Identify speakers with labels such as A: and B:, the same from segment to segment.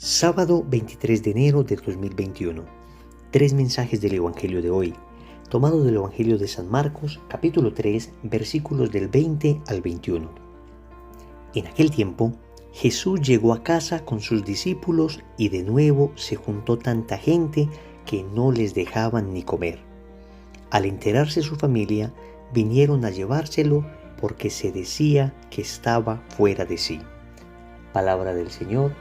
A: Sábado 23 de enero de 2021. Tres mensajes del Evangelio de hoy, tomado del Evangelio de San Marcos, capítulo 3, versículos del 20 al 21. En aquel tiempo, Jesús llegó a casa con sus discípulos y de nuevo se juntó tanta gente que no les dejaban ni comer. Al enterarse su familia, vinieron a llevárselo porque se decía que estaba fuera de sí. Palabra del Señor.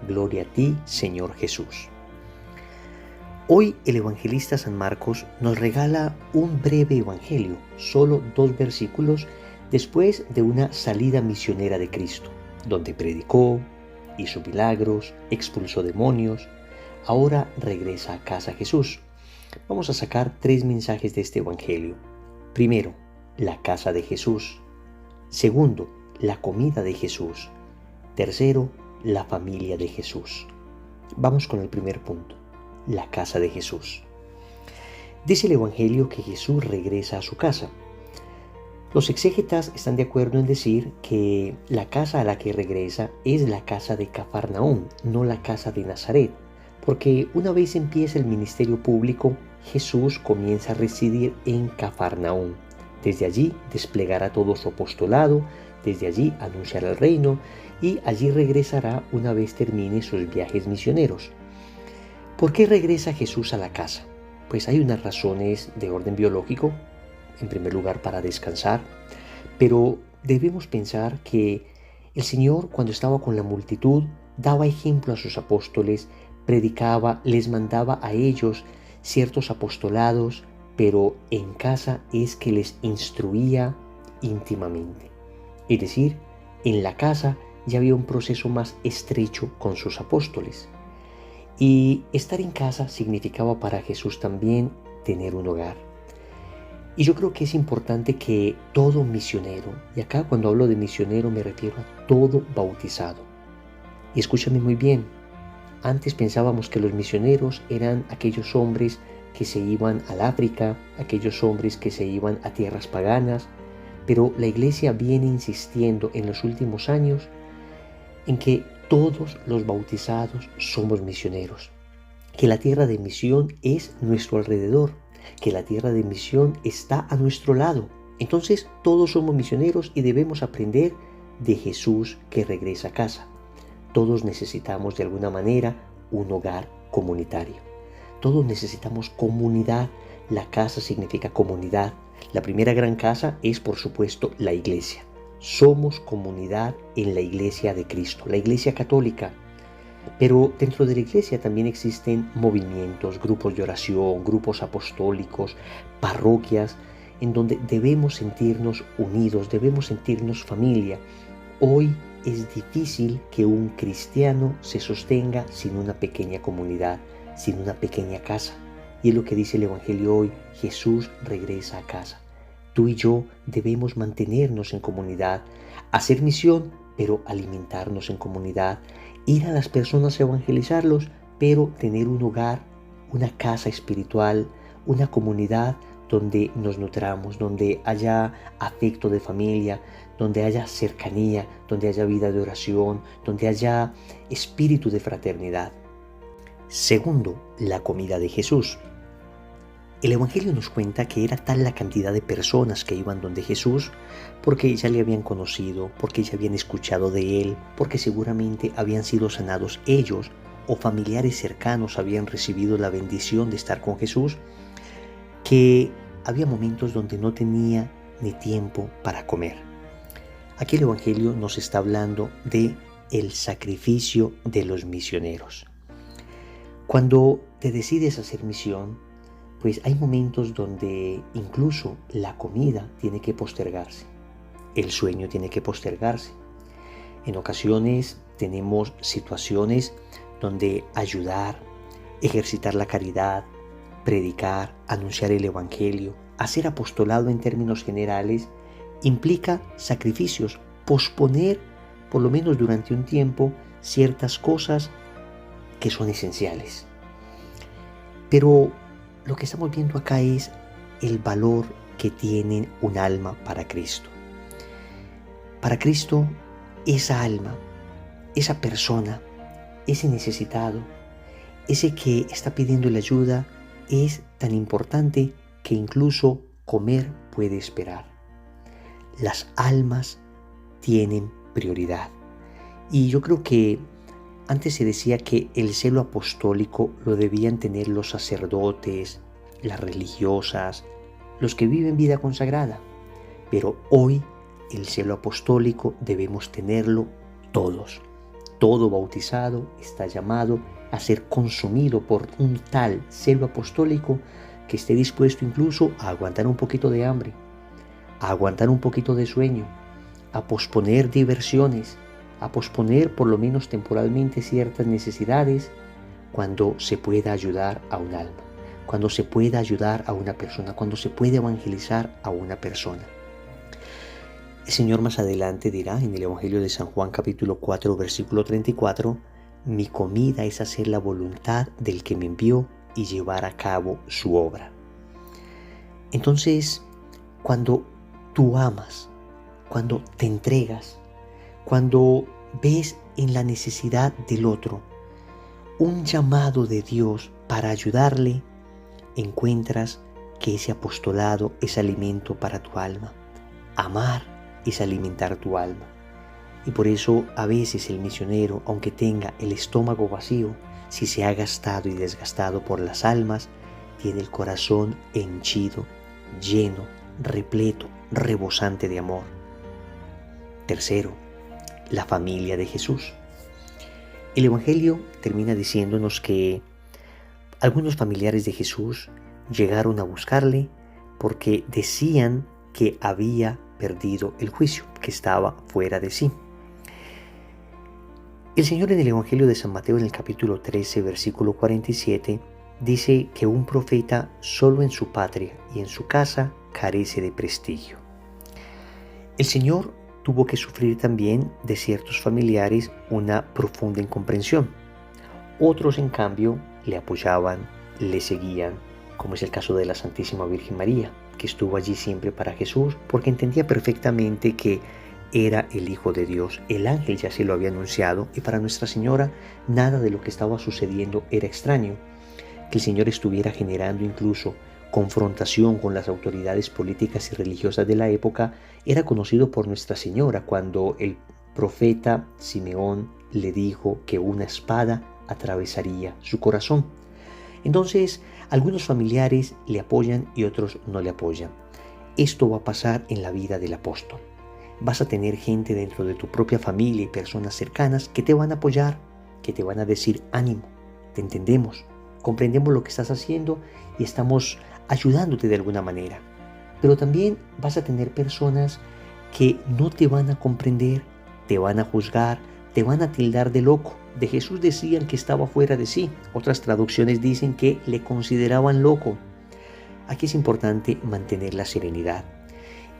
A: Gloria a ti, Señor Jesús. Hoy el evangelista San Marcos nos regala un breve evangelio, solo 2 versículos después de una salida misionera de Cristo, donde predicó, hizo milagros, expulsó demonios. Ahora regresa a casa Jesús. Vamos a sacar 3 mensajes de este evangelio. Primero, la casa de Jesús. Segundo, la comida de Jesús. Tercero, la familia de Jesús. Vamos con el primer punto, la casa de Jesús. Dice el Evangelio que Jesús regresa a su casa. Los exégetas están de acuerdo en decir que la casa a la que regresa es la casa de Cafarnaúm, no la casa de Nazaret, porque una vez empieza el ministerio público, Jesús comienza a residir en Cafarnaúm. Desde allí desplegará todo su apostolado, desde allí anunciará el reino y allí regresará una vez termine sus viajes misioneros. ¿Por qué regresa Jesús a la casa? Pues hay unas razones de orden biológico, en primer lugar para descansar, pero debemos pensar que el Señor, cuando estaba con la multitud, daba ejemplo a sus apóstoles, predicaba, les mandaba a ellos ciertos apostolados, pero en casa es que les instruía íntimamente. Es decir, en la casa ya había un proceso más estrecho con sus apóstoles. Y estar en casa significaba para Jesús también tener un hogar. Y yo creo que es importante que todo misionero, y acá cuando hablo de misionero me refiero a todo bautizado. Y escúchame muy bien, antes pensábamos que los misioneros eran aquellos hombres que se iban al África, aquellos hombres que se iban a tierras paganas, pero la Iglesia viene insistiendo en los últimos años en que todos los bautizados somos misioneros, que la tierra de misión es nuestro alrededor, que la tierra de misión está a nuestro lado. Entonces todos somos misioneros y debemos aprender de Jesús que regresa a casa. Todos necesitamos de alguna manera un hogar comunitario. Todos necesitamos comunidad. La casa significa comunidad. La primera gran casa es, por supuesto, la iglesia. Somos comunidad en la iglesia de Cristo, la iglesia católica. Pero dentro de la iglesia también existen movimientos, grupos de oración, grupos apostólicos, parroquias, en donde debemos sentirnos unidos, debemos sentirnos familia. Hoy es difícil que un cristiano se sostenga sin una pequeña comunidad, sin una pequeña casa. Y es lo que dice el Evangelio hoy, Jesús regresa a casa. Tú y yo debemos mantenernos en comunidad, hacer misión, pero alimentarnos en comunidad, ir a las personas a evangelizarlos, pero tener un hogar, una casa espiritual, una comunidad donde nos nutramos, donde haya afecto de familia, donde haya cercanía, donde haya vida de oración, donde haya espíritu de fraternidad. Segundo, la comida de Jesús. El Evangelio nos cuenta que era tal la cantidad de personas que iban donde Jesús porque ya le habían conocido, porque ya habían escuchado de él, porque seguramente habían sido sanados ellos o familiares cercanos habían recibido la bendición de estar con Jesús, que había momentos donde no tenía ni tiempo para comer. Aquí el Evangelio nos está hablando de el sacrificio de los misioneros. Cuando te decides hacer misión, pues hay momentos donde incluso la comida tiene que postergarse, el sueño tiene que postergarse. En ocasiones tenemos situaciones donde ayudar, ejercitar la caridad, predicar, anunciar el Evangelio, hacer apostolado en términos generales, implica sacrificios, posponer por lo menos durante un tiempo ciertas cosas que son esenciales. Pero lo que estamos viendo acá es el valor que tiene un alma para Cristo. Para Cristo, esa alma, esa persona ese necesitado, ese que está pidiendo la ayuda, es tan importante que incluso comer puede esperar. Las almas tienen prioridad. Y yo creo que antes se decía que el celo apostólico lo debían tener los sacerdotes, las religiosas, los que viven vida consagrada. Pero hoy el celo apostólico debemos tenerlo todos. Todo bautizado está llamado a ser consumido por un tal celo apostólico que esté dispuesto incluso a aguantar un poquito de hambre, a aguantar un poquito de sueño, a posponer diversiones, a posponer por lo menos temporalmente ciertas necesidades cuando se pueda ayudar a un alma, cuando se pueda ayudar a una persona, cuando se puede evangelizar a una persona. El Señor más adelante dirá en el Evangelio de San Juan capítulo 4 versículo 34, mi comida es hacer la voluntad del que me envió y llevar a cabo su obra. Entonces, cuando tú amas, cuando te entregas, cuando ves en la necesidad del otro un llamado de Dios para ayudarle, encuentras que ese apostolado es alimento para tu alma. Amar es alimentar tu alma. Y por eso a veces el misionero, aunque tenga el estómago vacío, si se ha gastado y desgastado por las almas, tiene el corazón henchido, lleno, repleto, rebosante de amor. Tercero, la familia de Jesús. El Evangelio termina diciéndonos que algunos familiares de Jesús llegaron a buscarle porque decían que había perdido el juicio, que estaba fuera de sí. El Señor en el Evangelio de San Mateo en el capítulo 13, versículo 47, dice que un profeta solo en su patria y en su casa carece de prestigio. El Señor tuvo que sufrir también de ciertos familiares una profunda incomprensión. Otros, en cambio, le apoyaban, le seguían, como es el caso de la Santísima Virgen María, que estuvo allí siempre para Jesús porque entendía perfectamente que era el Hijo de Dios. El ángel ya se lo había anunciado y para Nuestra Señora nada de lo que estaba sucediendo era extraño. Que el Señor estuviera generando incluso confrontación con las autoridades políticas y religiosas de la época era conocido por Nuestra Señora cuando el profeta Simeón le dijo que una espada atravesaría su corazón. Entonces, algunos familiares le apoyan y otros no le apoyan. Esto va a pasar en la vida del apóstol. Vas a tener gente dentro de tu propia familia y personas cercanas que te van a apoyar, que te van a decir ánimo, te entendemos, comprendemos lo que estás haciendo y estamos ayudándote de alguna manera. Pero también vas a tener personas que no te van a comprender, te van a juzgar, te van a tildar de loco. De Jesús decían que estaba fuera de sí. Otras traducciones dicen que le consideraban loco. Aquí es importante mantener la serenidad.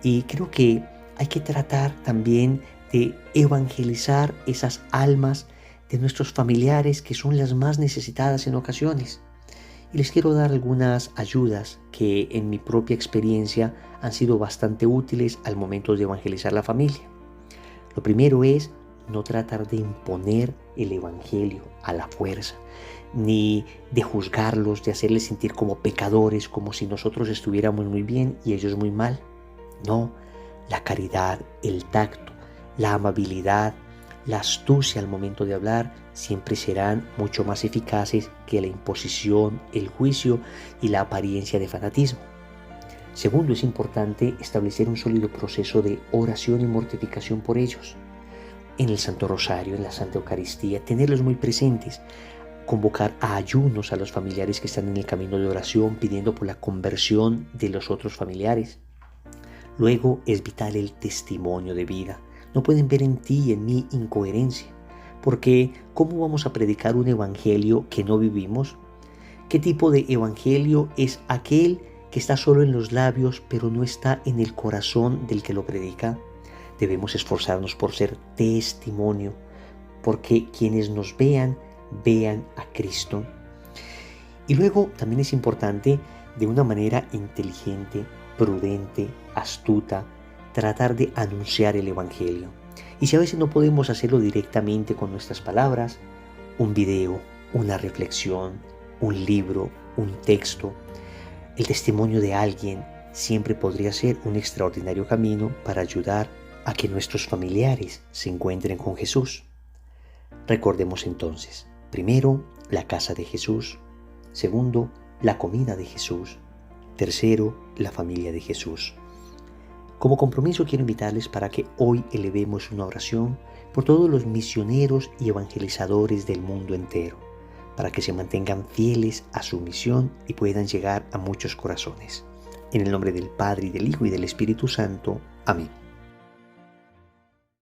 A: Y creo que hay que tratar también de evangelizar esas almas de nuestros familiares que son las más necesitadas en ocasiones. Y les quiero dar algunas ayudas que en mi propia experiencia han sido bastante útiles al momento de evangelizar la familia. Lo primero es no tratar de imponer el evangelio a la fuerza, ni de juzgarlos, de hacerles sentir como pecadores, como si nosotros estuviéramos muy bien y ellos muy mal. No, la caridad, el tacto, la amabilidad, la astucia al momento de hablar siempre serán mucho más eficaces que la imposición, el juicio y la apariencia de fanatismo. Segundo, es importante establecer un sólido proceso de oración y mortificación por ellos. En el Santo Rosario, en la Santa Eucaristía, tenerlos muy presentes, convocar a ayunos a los familiares que están en el camino de oración pidiendo por la conversión de los otros familiares. Luego es vital el testimonio de vida. No pueden ver en ti y en mí incoherencia, porque ¿cómo vamos a predicar un evangelio que no vivimos? ¿Qué tipo de evangelio es aquel que está solo en los labios pero no está en el corazón del que lo predica? Debemos esforzarnos por ser testimonio, porque quienes nos vean, vean a Cristo. Y luego también es importante, de una manera inteligente, prudente, astuta, tratar de anunciar el Evangelio. Y si a veces no podemos hacerlo directamente con nuestras palabras, un video, una reflexión, un libro, un texto, el testimonio de alguien siempre podría ser un extraordinario camino para ayudar a que nuestros familiares se encuentren con Jesús. Recordemos entonces, primero, la casa de Jesús; segundo, la comida de Jesús; tercero, la familia de Jesús. Como compromiso quiero invitarles para que hoy elevemos una oración por todos los misioneros y evangelizadores del mundo entero, para que se mantengan fieles a su misión y puedan llegar a muchos corazones. En el nombre del Padre, y del Hijo, y del Espíritu Santo. Amén.